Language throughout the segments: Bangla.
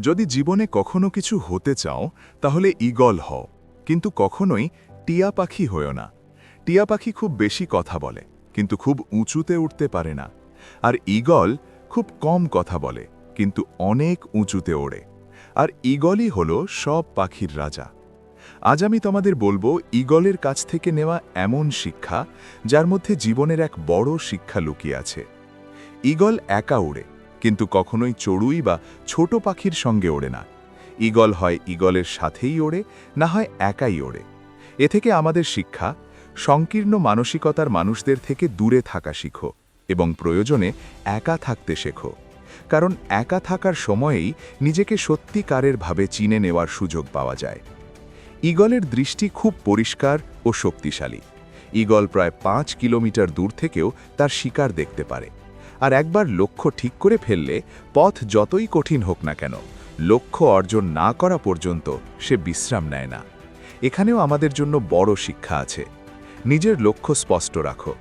যদি জীবনে কখনো কিছু হতে চাও তাহলে ঈগল হও, কিন্তু কখনোই টিয়া পাখি হও না। টিয়া পাখি খুব বেশি কথা বলে, কিন্তু খুব উঁচুতে উঠতে পারে না। আর ঈগল খুব কম কথা বলে, কিন্তু অনেক উঁচুতে ওড়ে। আর ঈগলই হলো সব পাখির রাজা। আজ আমি তোমাদের বলবো ঈগলের কাছ থেকে নেওয়া এমন শিক্ষা, যার মধ্যে জীবনের এক বড় শিক্ষা লুকিয়ে আছে। ঈগল একা ওড়ে, কিন্তু কখনোই চড়ুই বা ছোট পাখির সঙ্গে ওড়ে না। ঈগল হয় ঈগলের সাথেই ওড়ে, না হয় একাই ওড়ে। এ থেকে আমাদের শিক্ষা, সংকীর্ণ মানসিকতার মানুষদের থেকে দূরে থাকা শিখো এবং প্রয়োজনে একা থাকতে শেখো। কারণ একা থাকার সময়েই নিজেকে সত্যিকারের ভাবে চিনে নেওয়ার সুযোগ পাওয়া যায়। ঈগলের দৃষ্টি খুব পরিষ্কার ও শক্তিশালী। ঈগল প্রায় 5 কিলোমিটার দূর থেকেও তার শিকার দেখতে পারে। আর একবার লক্ষ্য ঠিক করে ফেললে পথ যতই কঠিন হোক না কেন, লক্ষ্য অর্জন না করা পর্যন্ত সে বিশ্রাম নেয় না। এখানেও আমাদের জন্য বড় শিক্ষা আছে। নিজের লক্ষ্য স্পষ্ট রাখো।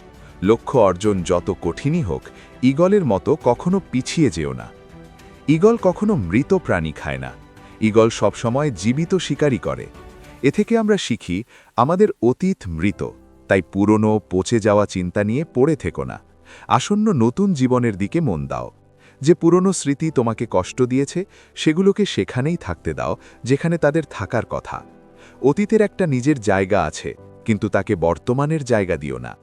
লক্ষ্য অর্জন যত কঠিনই হোক, ঈগলের মতো কখনো পিছিয়ে যেও না। ঈগল কখনো মৃত প্রাণী খায় না। ঈগল সবসময় জীবিত শিকারই করে। এ থেকে আমরা শিখি, আমাদের অতীত মৃত, তাই পুরনো পচে যাওয়া চিন্তা নিয়ে পড়ে থেকো না। আসন্ন নতুন জীবনের দিকে মন দাও। যে পুরনো স্মৃতি তোমাকে কষ্ট দিয়েছে, সেগুলোকে সেখানেই থাকতে দাও যেখানে তাদের থাকার কথা। অতীতের একটা নিজের জায়গা আছে, কিন্তু তাকে বর্তমানের জায়গা দিও না।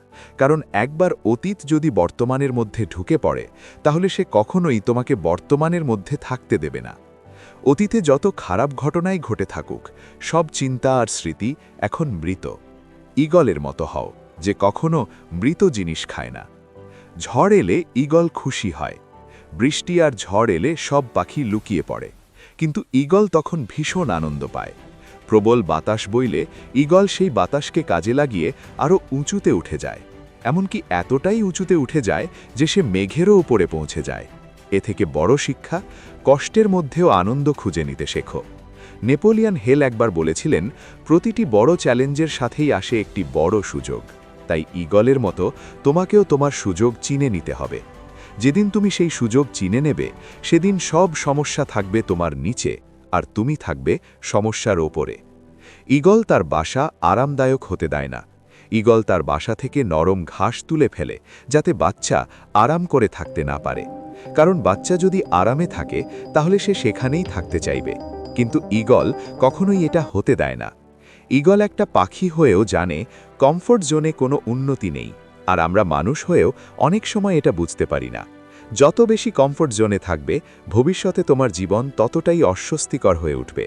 কারণ একবার অতীত যদি বর্তমানের মধ্যে ঢুকে পড়ে, তাহলে সে কখনোই তোমাকে বর্তমানের মধ্যে থাকতে দেবে না। অতীতে যত খারাপ ঘটনাই ঘটে থাকুক, সব চিন্তা আর স্মৃতি এখন মৃত। ঈগলের মতো হও, যে কখনো মৃত জিনিস খায় না। ঝড় এলে ঈগল খুশি হয়। বৃষ্টি আর ঝড় এলে সব পাখি লুকিয়ে পড়ে, কিন্তু ঈগল তখন ভীষণ আনন্দ পায়। প্রবল বাতাস বইলে ঈগল সেই বাতাসকে কাজে লাগিয়ে আরও উঁচুতে উঠে যায়। এমনকি এতটাই উঁচুতে উঠে যায় যে সে মেঘেরও উপরে পৌঁছে যায়। এ থেকে বড় শিক্ষা, কষ্টের মধ্যেও আনন্দ খুঁজে নিতে শেখো। নেপোলিয়ন হিল একবার বলেছিলেন, প্রতিটি বড় চ্যালেঞ্জের সাথেই আসে একটি বড় সুযোগ। তাই ঈগলের মতো তোমাকেও তোমার সুযোগ চিনে নিতে হবে। যেদিন তুমি সেই সুযোগ চিনে নেবে, সেদিন সব সমস্যা থাকবে তোমার নিচে, আর তুমি থাকবে সমস্যার ওপরে। ঈগল তার বাসা আরামদায়ক হতে দেয় না। ঈগল তার বাসা থেকে নরম ঘাস তুলে ফেলে, যাতে বাচ্চা আরাম করে থাকতে না পারে। কারণ বাচ্চা যদি আরামে থাকে, তাহলে সে সেখানেই থাকতে চাইবে। কিন্তু ঈগল কখনোই এটা হতে দেয় না। ঈগল একটা পাখি হয়েও জানে কমফোর্ট জোনে কোনো উন্নতি নেই, আর আমরা মানুষ হয়েও অনেক সময় এটা বুঝতে পারি না। যত বেশি কমফোর্ট জোনে থাকবে, ভবিষ্যতে তোমার জীবন ততটাই অস্বস্তিকর হয়ে উঠবে।